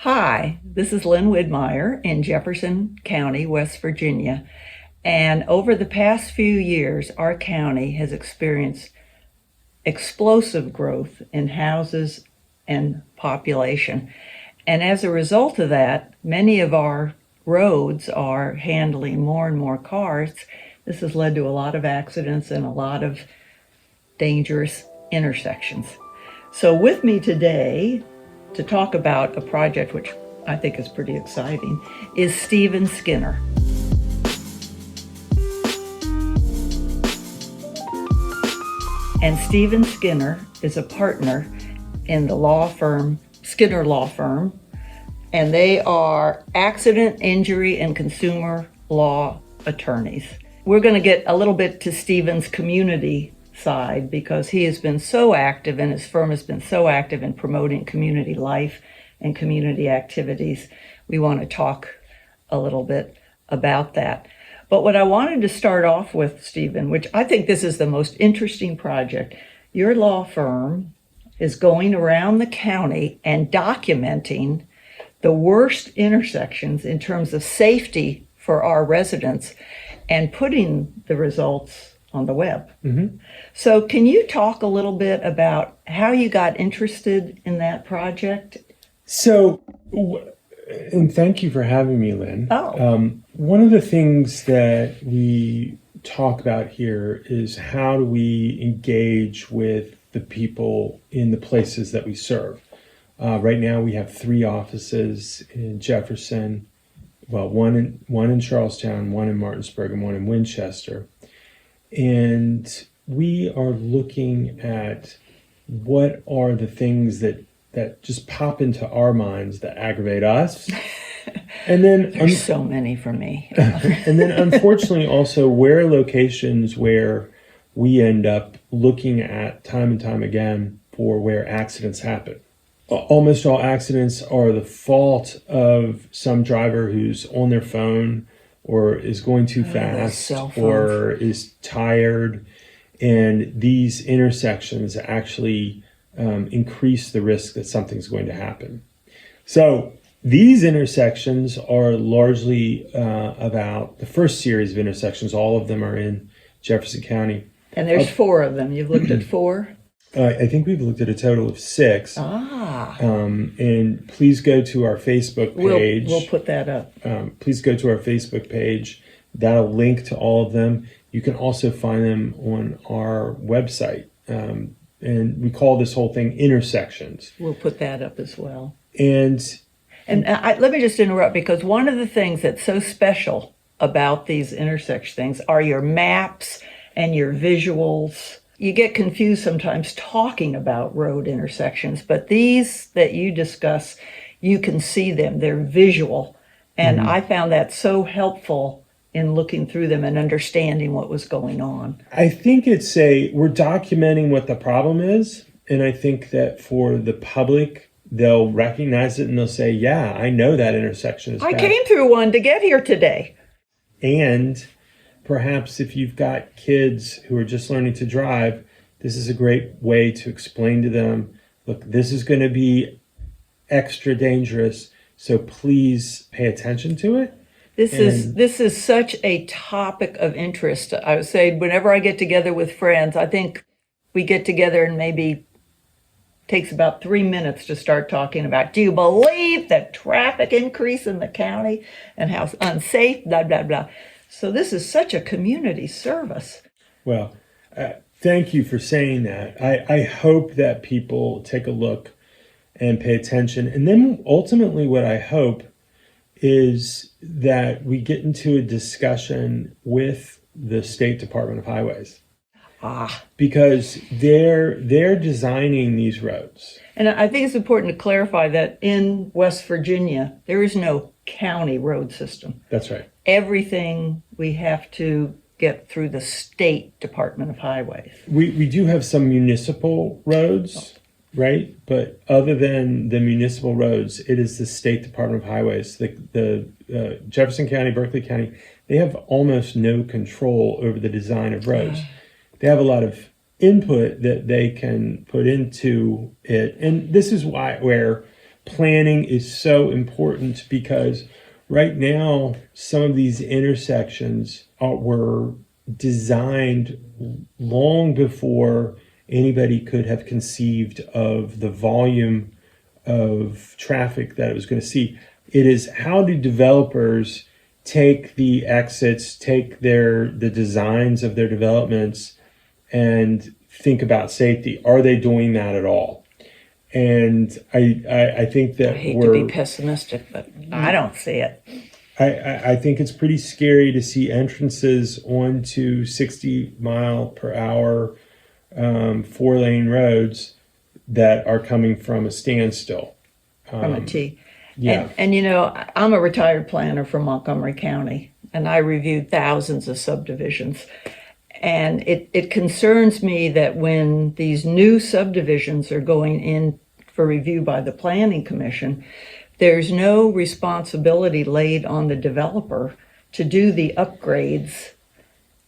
Hi, this is Lynn Widmeyer in Jefferson County, West Virginia. And over the past few years, our county has experienced explosive growth in houses and population. And as a result of that, many of our roads are handling more and more cars. This has led to a lot of accidents and a lot of dangerous intersections. So with me today to talk about a project which I think is pretty exciting is Stephen Skinner. And Stephen Skinner is a partner in the law firm, Skinner Law Firm, and they are accident, injury, and consumer law attorneys. We're going to get a little bit to Stephen's community side because he has been so active and his firm has been so active in promoting community life and community activities. We want to talk a little bit about that. But what I wanted to start off with, Stephen, which I think this is the most interesting project, your law firm is going around the county and documenting the worst intersections in terms of safety for our residents and putting the results on the web. Mm-hmm. So can you talk a little bit about how you got interested in that project? So, and thank you for having me, Lynn. One of the things that we talk about here is how do we engage with the people in the places that we serve. Right now we have 3 offices in Jefferson, well, one in Charlestown, one in Martinsburg, and one in Winchester. And we are looking at what are the things that just pop into our minds that aggravate us. And then there's so many for me. And then unfortunately also where are locations where we end up looking at time and time again for where accidents happen. Almost all accidents are the fault of some driver who's on their phone or is going too fast or is tired. And these intersections actually increase the risk that something's going to happen. So these intersections are largely about the first series of intersections. All of them are in Jefferson County. And there's 4 of them. You've looked at 4? I think we've looked at a total of 6. And please go to our Facebook page. We'll put that up. Please go to our Facebook page. That'll link to all of them. You can also find them on our website. And we call this whole thing intersections. We'll put that up as well. And let me just interrupt because one of the things that's so special about these intersection things are your maps and your visuals. You get confused sometimes talking about road intersections, but these that you discuss, you can see them. They're visual. And I found that so helpful in looking through them and understanding what was going on. I think we're documenting what the problem is. And I think that for the public, they'll recognize it and they'll say, yeah, I know that intersection is bad. I came through one to get here today. And perhaps if you've got kids who are just learning to drive, this is a great way to explain to them, look, this is going to be extra dangerous, so please pay attention to it. This is such a topic of interest. I would say whenever I get together with friends, I think we get together and maybe takes about 3 minutes to start talking about, do you believe the traffic increase in the county and how unsafe, blah, blah, blah. So this is such a community service. Well, thank you for saying that. I hope that people take a look and pay attention. And then ultimately what I hope is that we get into a discussion with the State Department of Highways. Because they're designing these roads. And I think it's important to clarify that in West Virginia, there is no county road system. That's right. Everything we have to get through the State Department of Highways. We do have some municipal roads, right? But other than the municipal roads, it is the State Department of Highways. The Jefferson County, Berkeley County, they have almost no control over the design of roads. They have a lot of input that they can put into it. And this is where planning is so important because right now, some of these intersections were designed long before anybody could have conceived of the volume of traffic that it was going to see. It is how do developers take the exits, take the designs of their developments and think about safety. Are they doing that at all? And I think that I hate to be pessimistic, but I don't see it. I think it's pretty scary to see entrances onto 60 mile per hour 4-lane roads that are coming from a standstill. From a T. Yeah. And you know, I'm a retired planner from Montgomery County, and I reviewed thousands of subdivisions. And it concerns me that when these new subdivisions are going in for review by the Planning Commission, there's no responsibility laid on the developer to do the upgrades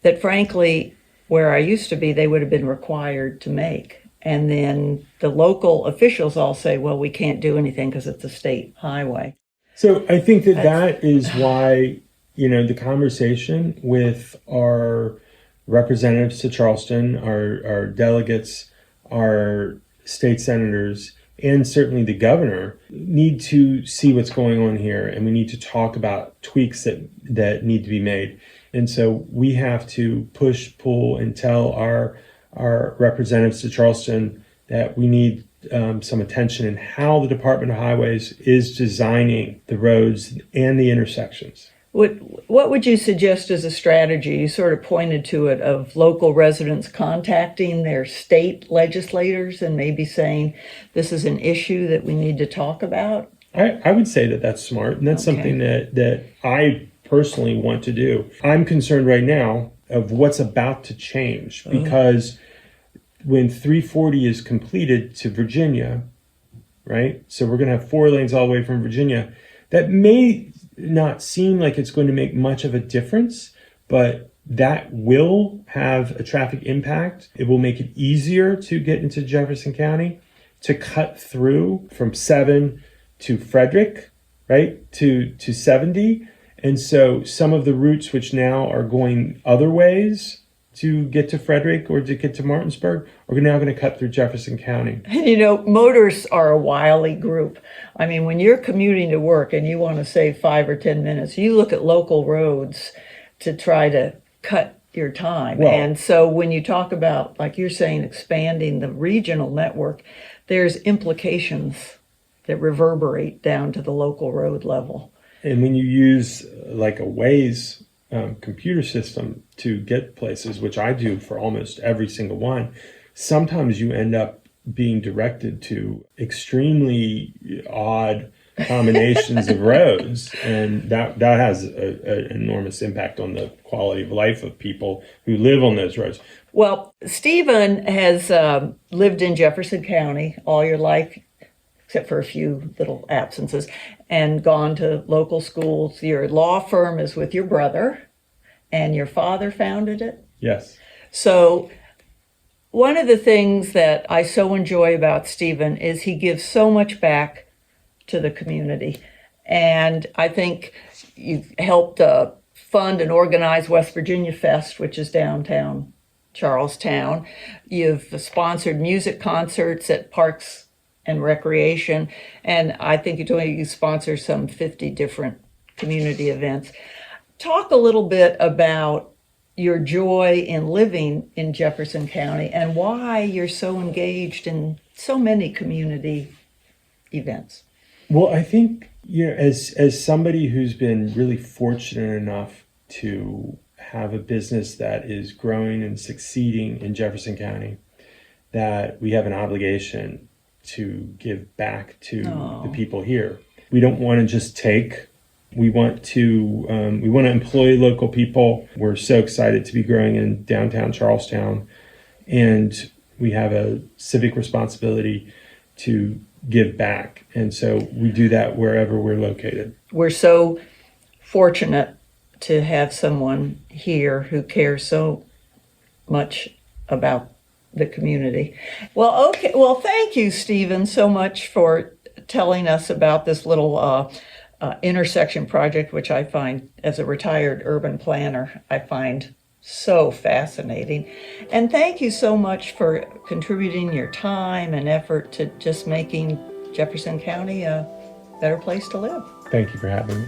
that, frankly, where I used to be, they would have been required to make. And then the local officials all say, well, we can't do anything because it's a state highway. So I think that is why, the conversation with our representatives to Charleston, our delegates, our state senators, and certainly the governor need to see what's going on here. And we need to talk about tweaks that need to be made. And so we have to push, pull, and tell our representatives to Charleston that we need some attention in how the Department of Highways is designing the roads and the intersections. What would you suggest as a strategy? You sort of pointed to it, of local residents contacting their state legislators and maybe saying, this is an issue that we need to talk about? I would say that that's smart, and that's something that I personally want to do. I'm concerned right now of what's about to change, because when 340 is completed to Virginia, right? So we're going to have 4 lanes all the way from Virginia. That may not seem like it's going to make much of a difference, but that will have a traffic impact. It will make it easier to get into Jefferson County, to cut through from 7 to Frederick, right, to 70. And so some of the routes which now are going other ways to get to Frederick or to get to Martinsburg are now going to cut through Jefferson County. Motorists are a wily group. I mean, when you're commuting to work and you want to save 5 or 10 minutes, you look at local roads to try to cut your time. Well, and so when you talk about, like you're saying, expanding the regional network, there's implications that reverberate down to the local road level. And when you use like a Waze computer system to get places, which I do for almost every single one, sometimes you end up being directed to extremely odd combinations of roads, and that has an enormous impact on the quality of life of people who live on those roads. Well, Stephen has lived in Jefferson County all your life, except for a few little absences, and gone to local schools. Your law firm is with your brother, and your father founded it? Yes. So one of the things that I so enjoy about Stephen is he gives so much back to the community. And I think you've helped fund and organize West Virginia Fest, which is downtown Charlestown. You've sponsored music concerts at Parks and Recreation. And I think you sponsor some 50 different community events. Talk a little bit about your joy in living in Jefferson County and why you're so engaged in so many community events. Well, I think, as somebody who's been really fortunate enough to have a business that is growing and succeeding in Jefferson County, that we have an obligation to give back to the people here. We don't want to just take. We want to employ local people. We're so excited to be growing in downtown Charlestown, and we have a civic responsibility to give back. And so we do that wherever we're located. We're so fortunate to have someone here who cares so much about the community. Well, okay. Well, thank you, Stephen, so much for telling us about this little intersection project, which I find, as a retired urban planner, I find so fascinating. And thank you so much for contributing your time and effort to just making Jefferson County a better place to live. Thank you for having me.